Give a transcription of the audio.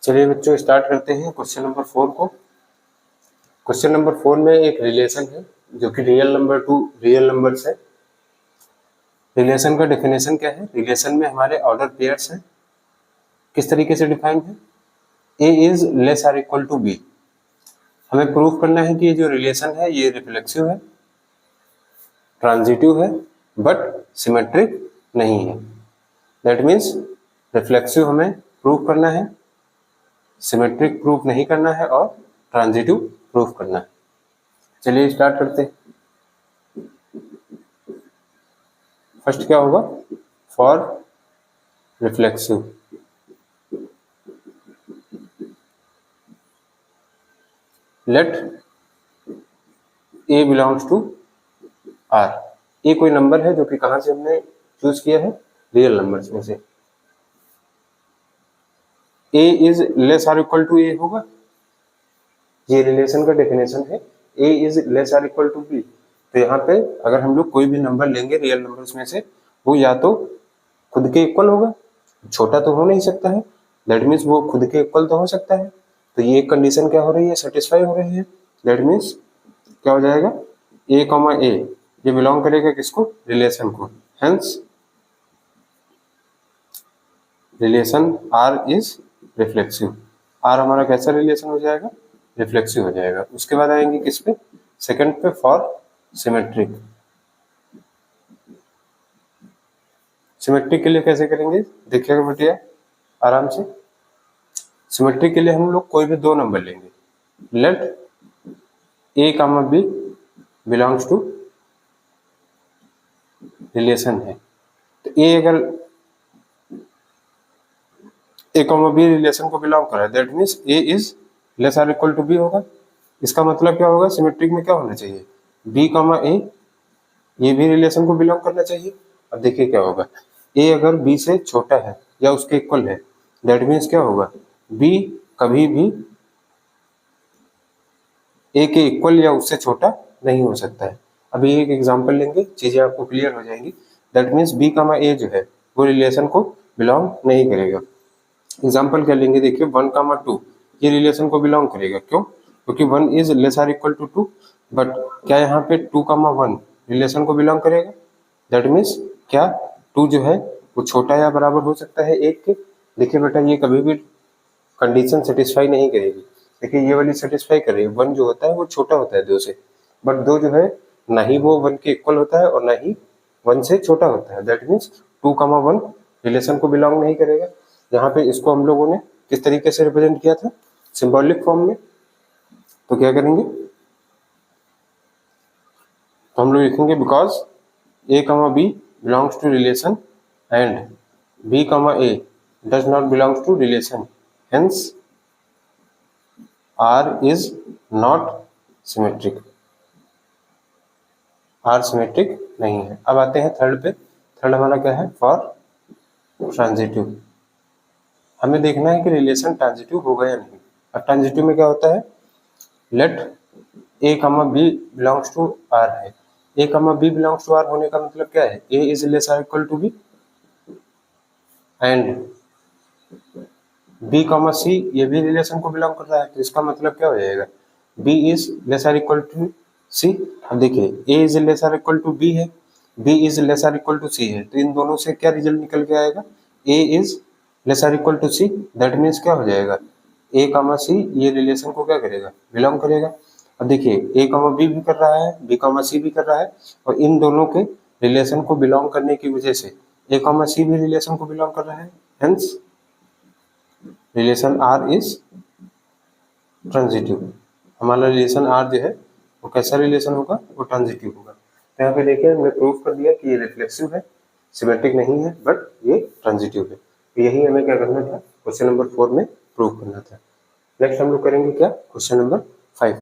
चलिए बच्चों स्टार्ट करते हैं क्वेश्चन नंबर 4 को। क्वेश्चन नंबर 4 में एक रिलेशन है जो कि real number two real numbers है। रिलेशन का डेफिनेशन क्या है? रिलेशन में हमारे ऑर्डर पेयर्स हैं। किस तरीके से डिफाइन है? A is less or equal to B. हमें प्रूव करना है कि ये जो रिलेशन है ये रिफ्लेक्सिव है, ट्रांजिटिव है, बट सिमेट्रिक नहीं है। दैट मीन्स रिफ्लेक्सिव हमें प्रूव करना है, सिमेट्रिक प्रूफ नहीं करना है और ट्रांजिटिव प्रूफ करना है। चलिए स्टार्ट करते हैं। फर्स्ट क्या होगा? For reflexive let A belongs to R. A कोई नंबर है जो कि कहां से हमने चूज किया है? रियल नंबर्स में से। A is less or equal to A होगा, ये रिलेशन का डेफिनेशन है। A is less or equal to B. तो यहाँ पे अगर हम लोग कोई भी नंबर लेंगे रियल नंबर्स में से, वो या तो खुद के इक्वल होगा, छोटा तो हो नहीं सकता है, दैट मीन्स वो खुद के इक्वल तो हो सकता है। तो ये कंडीशन क्या हो रही है? सेटिस्फाई हो रही है। दैट मीन्स क्या हो जाएगा? ए कॉमा ए ये बिलोंग करेगा किसको? रिलेशन को। Hence relation R is reflexive. R हमारा कैसा रिलेशन हो जाएगा? रिफ्लेक्सिव हो जाएगा। उसके बाद आएंगे किस पे? सेकंड पे, फॉर सिमेट्रिक। सिमेट्रिक के लिए कैसे करेंगे देखिएगा बेटिया आराम से। सिमेट्रिक के लिए हम लोग कोई भी दो नंबर लेंगे। Let a comma b belongs to relation है। तो ए अगर ए कॉमा बी रिलेशन को बिलोंग कर रहा है, that means a is less or equal to b होगा। इसका मतलब क्या होगा? सिमेट्रिक में क्या होना चाहिए? बी कॉमा ए ये भी रिलेशन को बिलोंग करना चाहिए। अब देखिए क्या होगा, ए अगर बी से छोटा है या उसके इक्वल है, दैट मीन्स क्या होगा? बी कभी भी ए के इक्वल या उससे छोटा नहीं हो सकता है। अभी एक एग्जांपल लेंगे, चीजें आपको क्लियर हो जाएंगी। दैट मीन्स बी कॉमा ए जो है वो रिलेशन को बिलोंग नहीं करेगा। एग्जाम्पल क्या लेंगे? देखिए 1 कामा 2 ये रिलेशन को बिलोंग करेगा। क्यों? क्योंकि 1 is less or equal to 2। But क्या यहाँ पे 2 कामा 1 रिलेशन को बिलोंग करेगा? दैट मीन्स क्या 2 जो है वो छोटा या बराबर हो सकता है 1 के? देखिए बेटा ये कभी भी कंडीशन सेटिस्फाई नहीं करेगी। देखिए ये वाली सेटिस्फाई कर रही है। 1 जो होता है वो छोटा होता है 2 से, बट 2 जो है ना ही वो 1 के इक्वल होता है और ना ही 1 से छोटा होता है। दैट मीन्स 2 कामा 1 रिलेशन को बिलोंग नहीं करेगा। यहाँ पे इसको हम लोगों ने किस तरीके से रिप्रेजेंट किया था? सिंबॉलिक फॉर्म में। तो क्या करेंगे? तो हम लोग लिखेंगे because a comma b belongs to relation and b comma a does not belongs to relation, hence R is not symmetric. R symmetric नहीं है। अब आते हैं थर्ड पे। थर्ड हमारा क्या है? For transitive. हमें देखना है कि रिलेशन ट्रांजिटिव होगा या नहीं। अब ट्रांजिटिव में क्या होता है? Late A comma b belongs to are है। ए comma b belongs to are होने का मतलब क्या है? A is less or equal to B and B comma C ये भी रिलेशन को बिलोंग कर रहा है। तो इसका मतलब क्या हो जाएगा? B is less or equal to C. अब देखिए A is less or equal to B है, B is less or equal to C है, तो इन दोनों से क्या रिजल्ट निकल के आएगा? A is less or equal to C. That means क्या हो जाएगा? ए कॉमा सी ये रिलेशन को क्या करेगा? बिलोंग करेगा। अब देखिए ए कॉमा बी भी कर रहा है, बी कॉमा सी भी कर रहा है, और इन दोनों के रिलेशन को बिलोंग करने की वजह से ए कॉमा सी भी रिलेशन को बिलोंग कर रहा है। Hence relation R is transitive. हमारा रिलेशन आर जो है वो कैसा रिलेशन होगा? वो ट्रांजिटिव होगा। तो यहाँ पे देखिए हमने प्रूव कर दिया कि ये रिफ्लेक्सिव है, सिमेट्रिक नहीं है, बट ये ट्रांजिटिव है। तो यही हमें क्या करना था? क्वेश्चन नंबर 4 में प्रूव करना था। नेक्स्ट हम लोग करेंगे क्या? Question number 5।